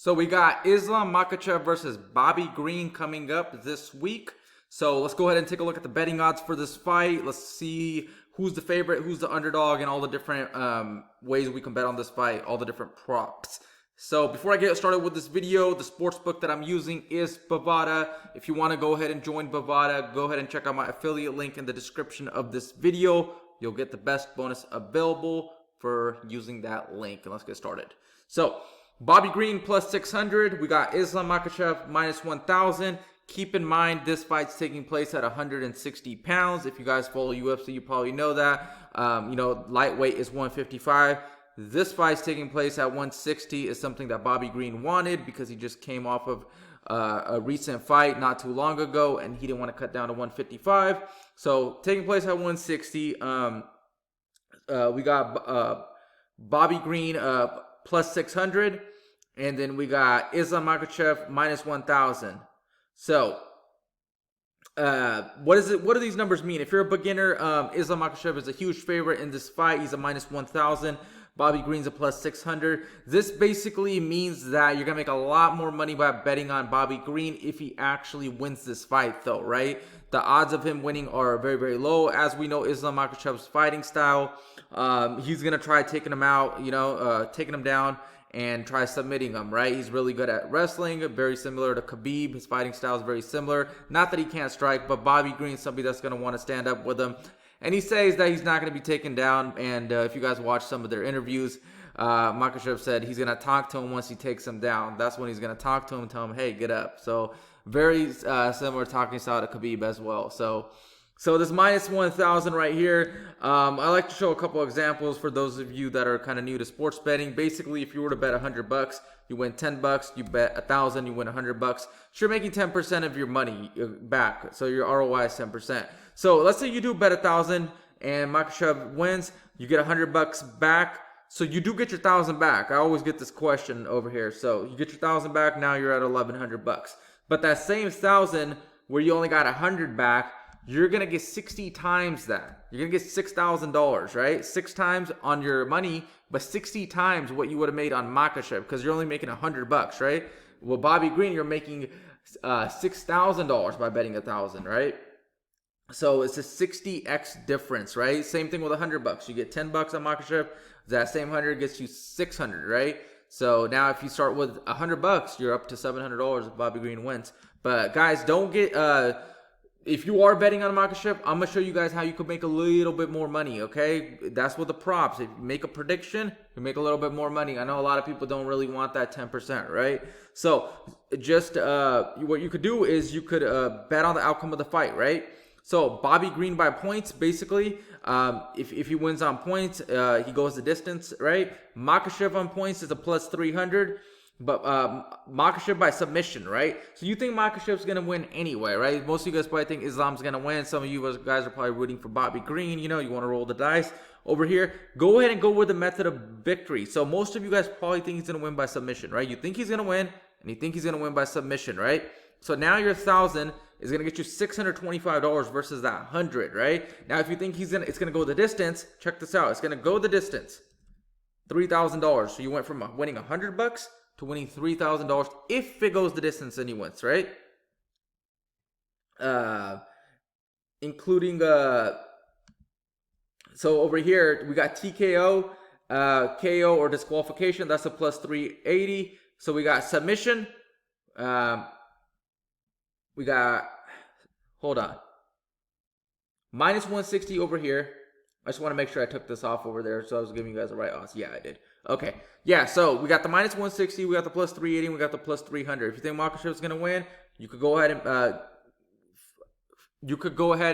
So we got Islam Makhachev versus Bobby Green coming up this week. So let's go ahead and take a look at the betting odds for this fight. Let's see who's the favorite, who's the underdog, and all the different ways we can bet on this fight, all the different props. So before I get started with this video, the sports book that I'm using is Bovada. If you want to go ahead and join Bovada, go ahead and check out my affiliate link in the description of this video. You'll get the best bonus available for using that link. And let's get started. So Bobby Green plus 600. We got Islam Makhachev minus 1,000. Keep in mind, this fight's taking place at 160 pounds. If you guys follow UFC, you probably know that. Lightweight is 155. This fight's taking place at 160 is something that Bobby Green wanted because he just came off of a recent fight not too long ago, and he didn't want to cut down to 155. So taking place at 160. We got Bobby Green plus 600, and then we got Islam Makhachev minus 1,000. So, what do these numbers mean? If you're a beginner, Islam Makhachev is a huge favorite in this fight. He's a minus 1,000. Bobby Green's a plus 600. This basically means that you're going to make a lot more money by betting on Bobby Green if he actually wins this fight, though, right? The odds of him winning are very, very low. As we know, Islam Makhachev's fighting style, he's going to try taking him out, taking him down and try submitting him, right? He's really good at wrestling, very similar to Khabib. His fighting style is very similar. Not that he can't strike, but Bobby Green's somebody that's going to want to stand up with him. And he says that he's not going to be taken down. And if you guys watch some of their interviews, Makhachev said he's going to talk to him once he takes him down. That's when he's going to talk to him and tell him, hey, get up. So very similar talking style to Khabib as well. So this minus 1,000 right here, I like to show a couple examples for those of you that are kind of new to sports betting. Basically, if you were to bet $100, you win $10. You bet 1,000, you win $100. So you're making 10% of your money back. So your ROI is 10%. So let's say you do bet 1,000 and Makhachev wins, you get $100 back. So you do get your 1,000 back. I always get this question over here. So you get your 1,000 back. Now you're at $1,100. But that same 1,000 where you only got 100 back, you're going to get 60 times that. You're going to get $6,000, right? 6 times on your money, but 60 times what you would have made on Makhachev because you're only making $100, right? Well, Bobby Green, you're making $6,000 by betting 1,000, right? So it's a 60x difference, right? Same thing with $100. You get $10 on Makhachev. That same 100 gets you 600, right? So now if you start with $100, you're up to $700 if Bobby Green wins. But guys, don't get if you are betting on Makhachev, I'm going to show you guys how you could make a little bit more money, okay? That's with the props. If you make a prediction, you make a little bit more money. I know a lot of people don't really want that 10%, right? So just what you could do is you could bet on the outcome of the fight, right? So Bobby Green by points, basically, if he wins on points, he goes the distance, right? Makhachev on points is a plus 300. But Makhachev by submission, right? So you think Makhachev's going to win anyway, right? Most of you guys probably think Islam's going to win. Some of you guys are probably rooting for Bobby Green. You want to roll the dice. Over here, go ahead and go with the method of victory. So most of you guys probably think he's going to win by submission, right? You think he's going to win, and you think he's going to win by submission, right? So now your 1,000 is going to get you $625 versus that 100, right? Now if you think it's going to go the distance, check this out. It's going to go the distance, $3,000. So you went from winning $100 to winning $3,000 if it goes the distance and he wins, right? Including so over here we got TKO, KO or disqualification. That's a plus 380. So we got submission. We got minus 160 over here. I just want to make sure I took this off over there, so I was giving you guys the right odds. Yeah, I did. Okay. Yeah, so we got the minus 160, we got the plus 380, and we got the plus 300. If you think Makhachev's going to win, you could go ahead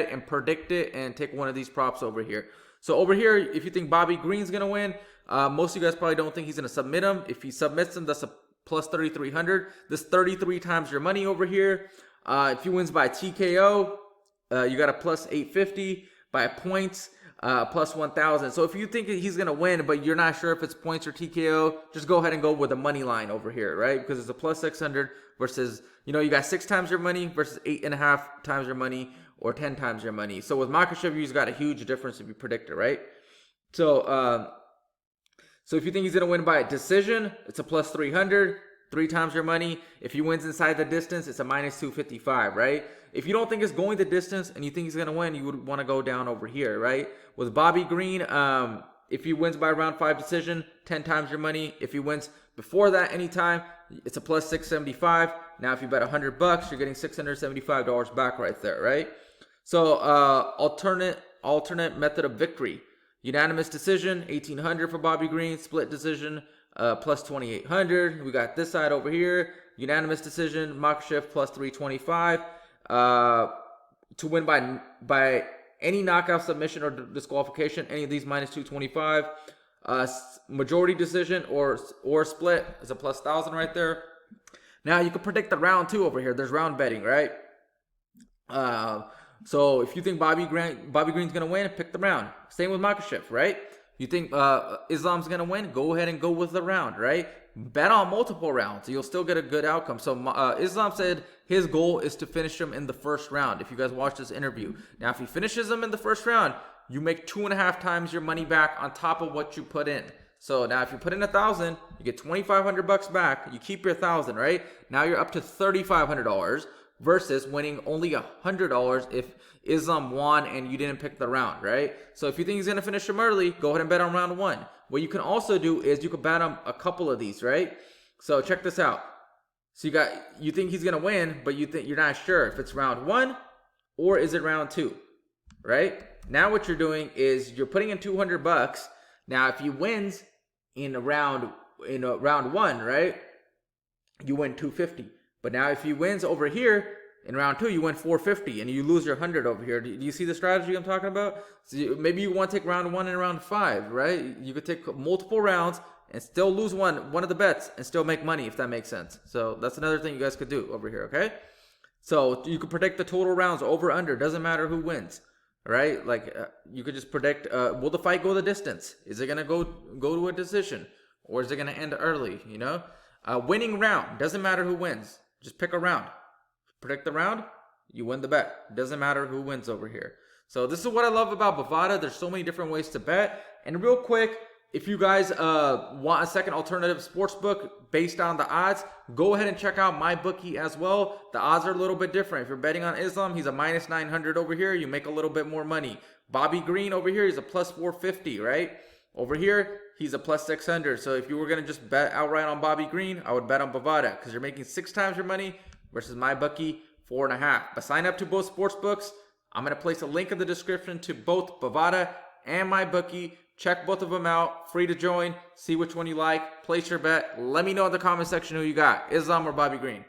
and predict it and take one of these props over here. So over here, if you think Bobby Green's going to win, most of you guys probably don't think he's going to submit him. If he submits him, that's a plus 3,300. This 33 times your money over here. If he wins by TKO, you got a plus 850. By points, plus 1,000. So if you think he's going to win, but you're not sure if it's points or TKO, just go ahead and go with the money line over here, right? Because it's a plus 600 versus, you got 6 times your money versus 8.5 times your money or 10 times your money. So with Makhachev, you've got a huge difference if you predict it, right? So, so if you think he's going to win by a decision, it's a plus 300. 3 times your money. If he wins inside the distance, it's a minus 255, right? If you don't think it's going the distance and you think he's going to win, you would want to go down over here, right? With Bobby Green, if he wins by round 5 decision, 10 times your money. If he wins before that anytime, it's a plus 675. Now, if you bet $100, you're getting $675 back right there, right? So, alternate method of victory. Unanimous decision, 1,800 for Bobby Green. Split decision, plus 2,800. We got this side over here. Unanimous decision, Makhachev plus 325. To win by any knockout, submission, or disqualification, any of these minus 225. Majority decision or split is a plus 1,000 right there. Now you can predict the round 2 over here. There's round betting, right? So if you think Bobby Green's gonna win, pick the round. Same with Makhachev, right? You think Islam's gonna win? Go ahead and go with the round, right? Bet on multiple rounds, you'll still get a good outcome. So Islam said his goal is to finish him in the first round. If you guys watch this interview, now if he finishes him in the first round, you make 2.5 times your money back on top of what you put in. So now if you put in 1,000, you get $2,500 back. You keep your 1,000, right? Now you're up to $3,500 versus winning only $100 if Islam won and you didn't pick the round, right? So if you think he's gonna finish him early, go ahead and bet on round 1. What you can also do is you can bet on a couple of these, right? So check this out. So you think he's gonna win, but you're not sure if it's round 1 or is it round 2, right? Now what you're doing is you're putting in $200. Now if he wins in round 1, right, you win $250. But now if he wins over here in round 2, you win $450 and you lose your $100 over here. Do you see the strategy I'm talking about? So maybe you want to take round 1 and round 5, right? You could take multiple rounds and still lose one of the bets and still make money, if that makes sense. So that's another thing you guys could do over here, okay? So you could predict the total rounds over under. Doesn't matter who wins, right? Like you could just predict, will the fight go the distance? Is it gonna go to a decision, or is it gonna end early? You know, winning round, doesn't matter who wins. Just pick a round. Predict the round, you win the bet. Doesn't matter who wins over here. So this is what I love about Bovada. There's so many different ways to bet. And real quick, if you guys want a second alternative sports book based on the odds, go ahead and check out MyBookie as well. The odds are a little bit different. If you're betting on Islam, he's a minus 900 over here. You make a little bit more money. Bobby Green over here, he's a plus 450, right? Over here, he's a plus 600. So if you were going to just bet outright on Bobby Green, I would bet on Bovada because you're making 6 times your money versus MyBookie 4.5. But sign up to both sports books. I'm going to place a link in the description to both Bovada and MyBookie. Check both of them out. Free to join. See which one you like. Place your bet. Let me know in the comment section who you got, Islam or Bobby Green.